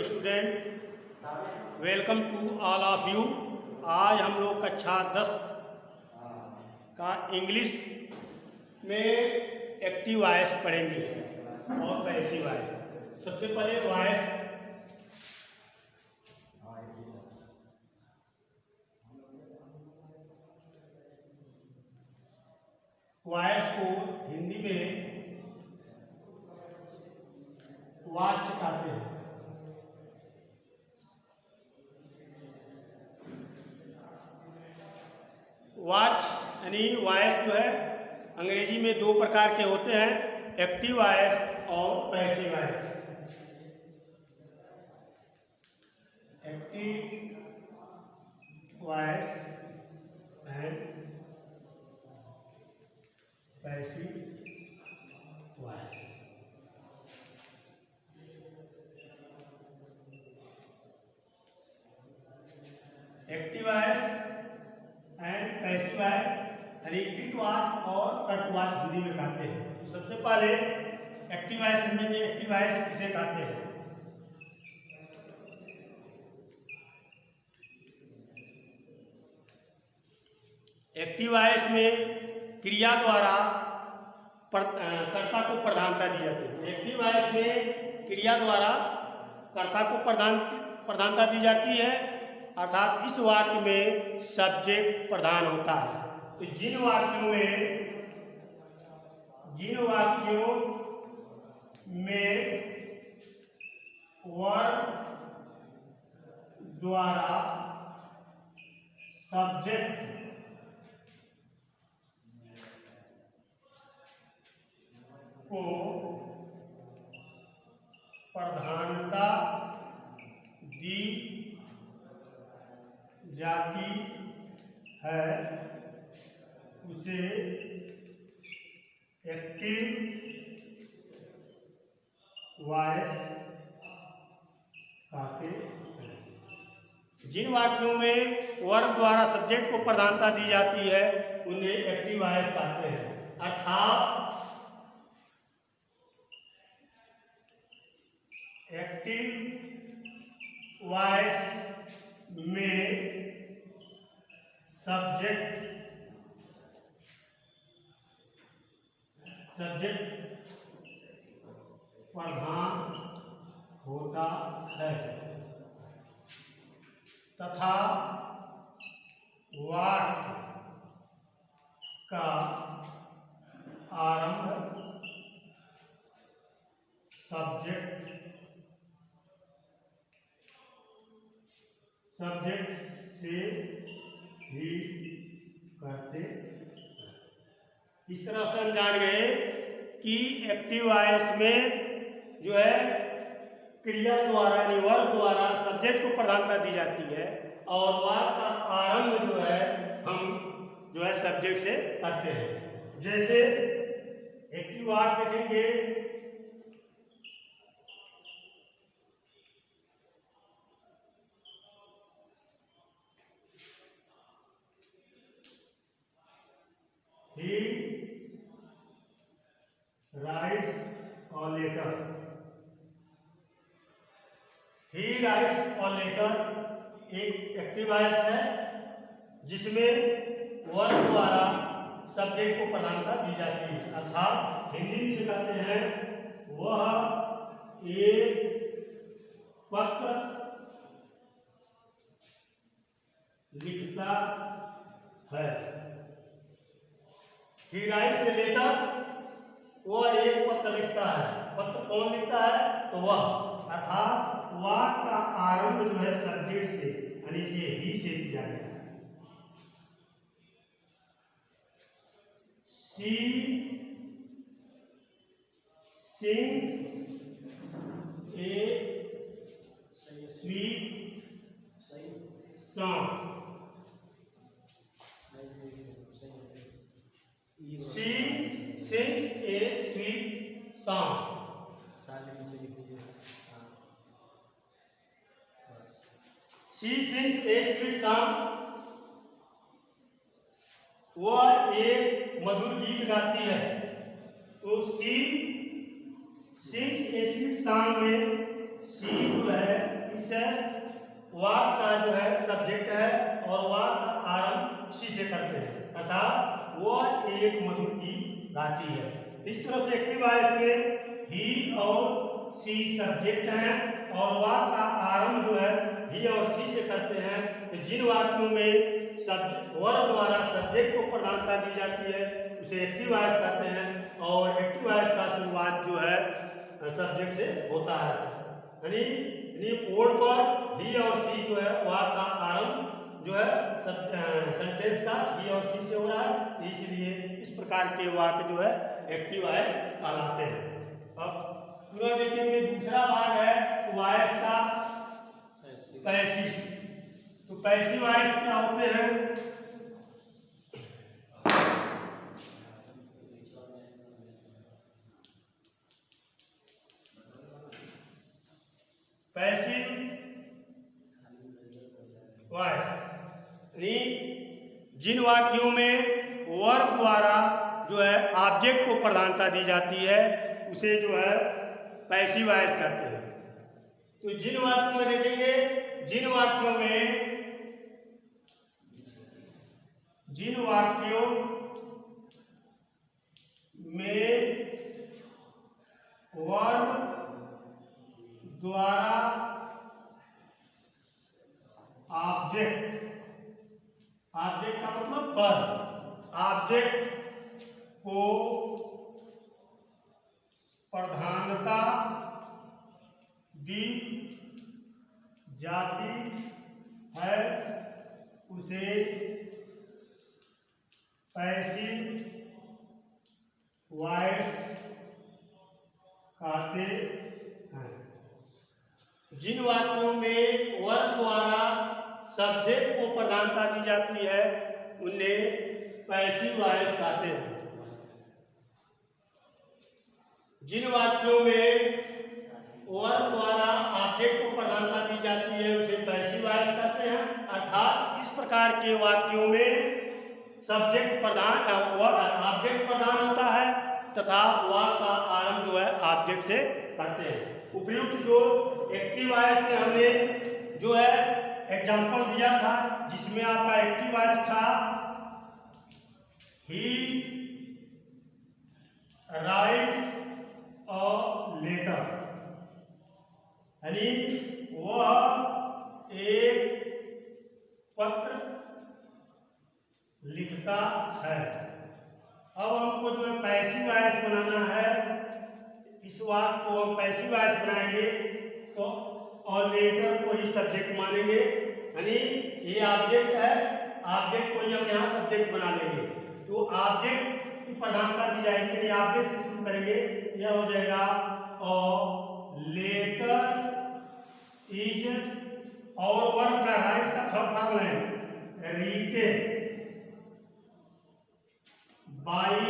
Student, welcome to all of you. आज हम लोग कक्षा 10 का इंग्लिश में एक्टिव वॉइस पढ़ेंगे और पैसिव वॉइस। सबसे पहले वॉइस को हिंदी में वॉच कहते हैं। वॉच यानी वॉइस जो है अंग्रेजी में दो प्रकार के होते हैं, एक्टिव वॉइस और passive voice. Active voice and passive voice. Active voice and passive voice repeat watch और कट वॉच हिंदी में कहते हैं। सबसे पहले एक्टिव वॉइस समझेंगे। एक्टिव वॉइस किसे कहते हैं? एक्टिव वॉइस में क्रिया द्वारा कर्ता को प्रधानता दी जाती है। एक्टिव वॉइस में क्रिया द्वारा कर्ता को प्रधानता दी जाती है, अर्थात इस वाक्य में सब्जेक्ट प्रधान होता है। तो जिन वाक्यों में वर्ब द्वारा सब्जेक्ट को प्रधानता दी जाती है उसे एक्टिव वॉइस कहते हैं। जिन वाक्यों में वर्ब द्वारा सब्जेक्ट को प्रधानता दी जाती है उन्हें एक्टिव वॉइस कहते हैं। अर्थात एक्टिव वॉइस में सब्जेक्ट प्रधान होता है तथा वाक्य का आरंभ सब्जेक्ट से ही करते। इस तरह से हम जान गए कि एक्टिव वॉइस में जो है क्रिया द्वारा यानी वर्ब द्वारा सब्जेक्ट को प्रधानता दी जाती है और वाक्य का आरंभ जो है हम जो है सब्जेक्ट से करते हैं। जैसे एक्टिव वाक्य देखेंगे, he writes a letter। he writes a letter एक एक्टिव वॉइस है जिसमें वर्ब द्वारा सब्जेक्ट को प्रधानता दी जाती है, अर्थात हिंदी में से कहते हैं वह एक पत्र लिखता है। ही राइट्स ए लेटर, वह एक पत्र लिखता है। पत्र कौन लिखता है? तो वह, अर्थात वाक्य का आरंभ जो है सब्जेक्ट से यानी से ही से किया गया है। She sings A sweet song. She sings a sweet song। She sings a sweet song, वह एक मधुर गीत गाती है। तो she sings a sweet song में सी जो है वाक्य का जो है सब्जेक्ट है और वाक्य का आरंभ सी से करते हैं, अर्थात वह एक मधुर की गाती है। इस तरह से एक्टिव वॉइस में ही और सी सब्जेक्ट हैं और वाक्य का आरंभ जो है ही और सी से करते हैं। तो जिन वाक्यों में वर्ब द्वारा सब्जेक्ट को प्रधानता दी जाती है उसे एक्टिव वॉइस कहते हैं और एक्टिव वॉइस का शुरुआत जो है सब्जेक्ट से होता है। यानी बोर्ड पर ही और सी जो है वाक्य का आरंभ जो है सेंटेंस का ही और सी से हो रहा है, इसलिए इस प्रकार के वाक्य जो है एक्टिव वॉइस कहलाते हैं। अब पूरा देखेंगे दूसरा भाग है वॉइस का पैसिव। तो पैसिव वॉइस क्या होते हैं? पैसिव वॉइस जिन वाक्यों में वर्ब द्वारा जो है ऑब्जेक्ट को प्रधानता दी जाती है उसे जो है पैसिव वॉइस कहते हैं। तो जिन वाक्यों में देखेंगे, जिन वाक्यों में वर्ब द्वारा ऑब्जेक्ट का मतलब वर्ब ऑब्जेक्ट को प्रधानता दी जाती है उसे पैसिव वॉइस कहते हैं। जिन वाक्यों में वर्ब द्वारा सब्जेक्ट को प्रधानता दी जाती है उन्हें पैसिव वॉइस कहते हैं। जिन वाक्यों में वर्ब द्वारा ऑब्जेक्ट को प्रधानता दी जाती है उसे पैसिव वॉइस कहते हैं, अर्थात इस प्रकार के वाक्यों में सब्जेक्ट प्रधान ऑब्जेक्ट प्रधान होता है तथा वाक्य का आरंभ जो है ऑब्जेक्ट से करते हैं। उपयुक्त जो एक्टिव वॉइस में हमने जो है एग्जाम्पल दिया था जिसमें आपका एक्टिव वॉइस था ही राइट्स अ लेटर, यानी वह एक पत्र लिखता है। अब हमको जो है पैसिव वॉइस बनाना है, इस वाक्य को हम पैसिव वॉइस बनाएंगे तो और लेटर को ही सब्जेक्ट मानेंगे, यानी ये ऑब्जेक्ट है, ऑब्जेक्ट को ही हम यहाँ सब्जेक्ट बना लेंगे। तो ऑब्जेक्ट की प्रधानता दी जाएगी, यानी ऑब्जेक्ट से शुरू करेंगे, यह हो जाएगा और लेटर इज और वर्ब का राइट का थर्ड फॉर्म है रिटेन बाई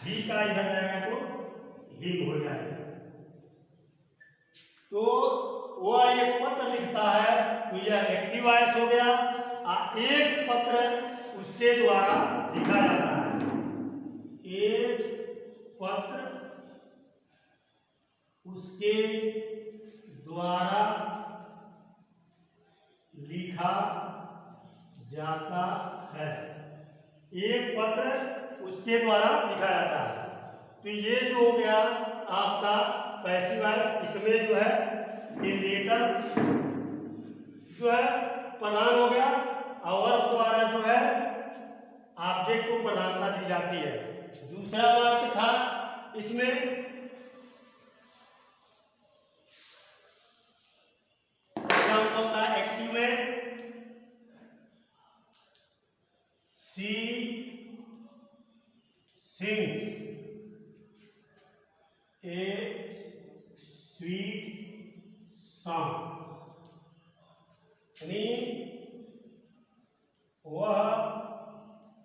ही का इधर जाएगा तो हिम हो जाएगा। तो वह एक पत्र लिखता है तो यह एक्टिव वॉइस हो गया। एक पत्र उसके द्वारा लिखा जाता है, एक पत्र उसके द्वारा लिखा जाता है, एक पत्र उसके द्वारा लिखा जाता है। तो ये जो हो गया आपका पैसिव वॉइस, इसमें जो है ये लेटर जो है प्रधान हो गया और द्वारा जो है ऑब्जेक्ट को प्रधानता दी जाती है। दूसरा वाक्य था इसमें एग्जाम्पल था एक्टिव में सी सिंग्स ए स्वीट सॉन्ग, यानी वह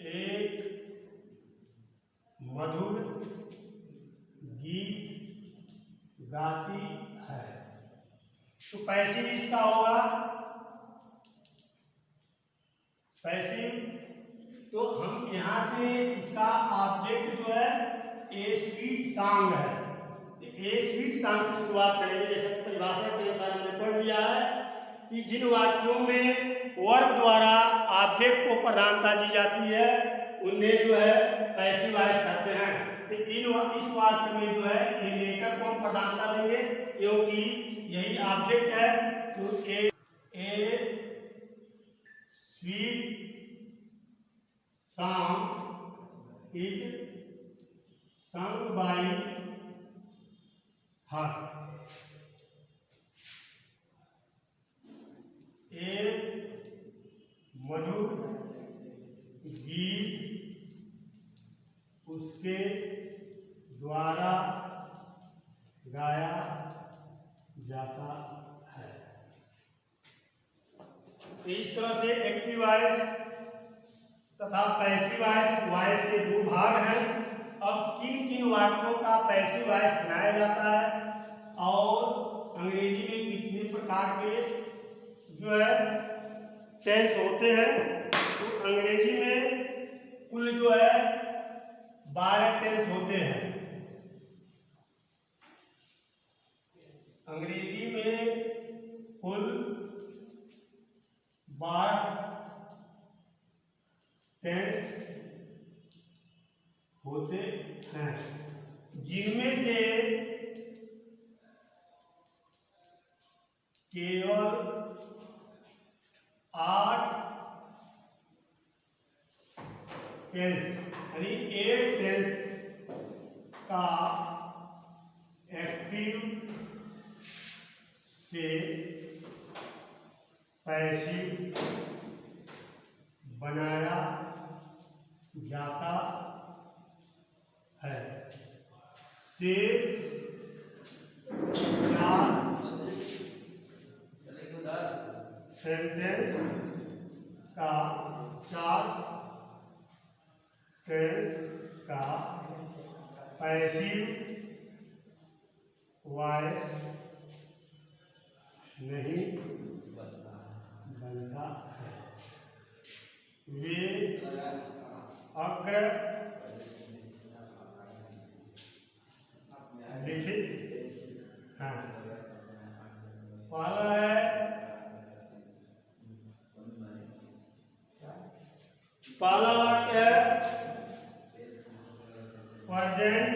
एक मधुर गीत गाती है। तो पैसिव इसका होगा पैसिव। तो हम यहाँ से इसका ऑब्जेक्ट जो है ए स्वीट सॉन्ग है, ए स्वीट सॉन्ग से शुरुआत करेंगे। जैसे परिभाषा के अनुसार हमने पढ़ लिया है कि जिन वाक्यों में वर्ब द्वारा ऑब्जेक्ट को प्रधानता दी जाती है उन्हें जो है पैसिव वॉइस कहते हैं। तो इस वाक्य में जो है नेटर को हम प्रधानता देंगे क्योंकि यही ऑब्जेक्ट है। तो ए sweet song is sung by her। एक मधुर गीत उसके द्वारा गाया जाता है। इस तरह से एक्टिव वॉइस तथा पैसिव वॉइस के दो भाग हैं। अब किन किन वाक्यों का पैसिव वॉइस बनाया जाता है और अंग्रेजी में कितने प्रकार के जो है टेंस होते हैं। तो अंग्रेजी में कुल जो है 12 टेंस होते हैं। अंग्रेजी में कुल 12 टेंस होते हैं, जिनमें से केवल 8 टेंस यानी 8 टेंस का एक्टिव से पैसिव बनाया जाता है। शेष 4 सेंटेंस का 4 टेंस का पैसिव वॉइस नहीं बनता है। वे अग्र लिखित हाँ। पहला है पहला वाक्य है present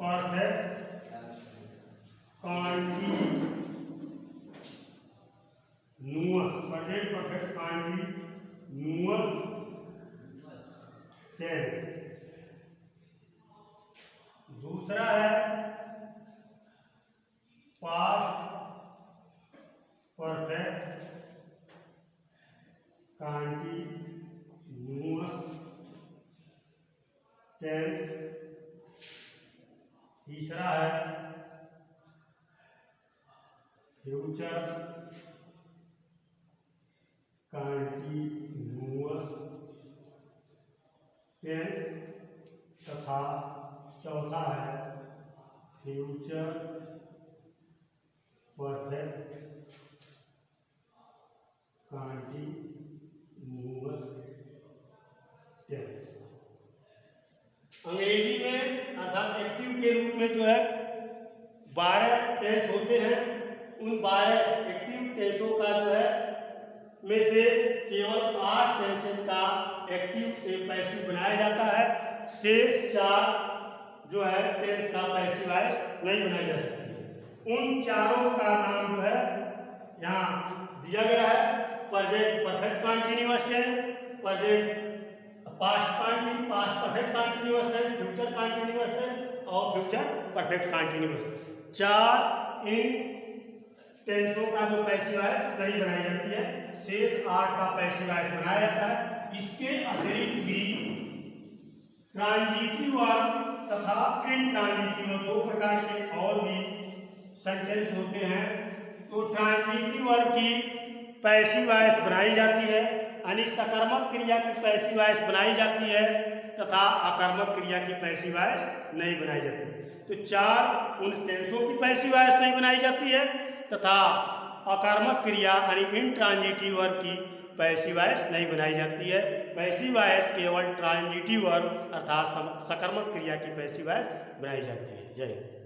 perfect continuous. Present perfect continuous tense. दूसरा है पास्ट परफेक्ट कॉन्टिन्यूअस टेंस। तीसरा है फ्यूचर कॉन्टिन्यूअस टेंस तथा चौथा है फ्यूचर परफेक्ट कॉन्टिन्यूअस टेंस। अंग्रेजी में अर्थात एक्टिव के रूप में जो है 12 टेंस होते हैं। उन 12 एक्टिव टेंसों का जो है में से केवल 8 टेंसेस का एक्टिव से पैसिव बनाया जाता है। शेष 4 जो है टेंस का पैसिव वॉइस नहीं बनाई जा सकती। उन चारों का नाम जो है यहाँ दिया गया है। Present perfect continuous tense, present past perfect continuous tense, future continuous tense और फ्यूचर परफेक्ट कॉन्टिन्यूअस। 4 इन टेंसों का जो पैसिव वॉइस नहीं बनाई जाती है। शेष 8 का पैसिव वॉइस बनाया जाता है। इसके अतिरिक्त भी ट्रांजिटिव वर्ब तथा इनट्रांजिटिव वर्ब 2 प्रकार के और भी सेंटेंस होते हैं। तो ट्रांजिटिव वर्ब की पैसिव वॉइस बनाई जाती है यानी सकर्मक क्रिया की पैसिव वॉइस बनाई जाती है तथा अकर्मक क्रिया की पैसिव वॉइस नहीं बनाई जाती। तो 4 उन टेंसों की पैसिव वॉइस नहीं बनाई जाती है तथा अकर्मक क्रिया यानी इनट्रांजिटिव वर्ब की पैसिव वॉइस नहीं बनाई जाती है। पैसिव वॉइस केवल ट्रांजिटिव वर्ब अर्थात सकर्मक क्रिया की पैसिव वॉइस बनाई जाती है। जय हिंद।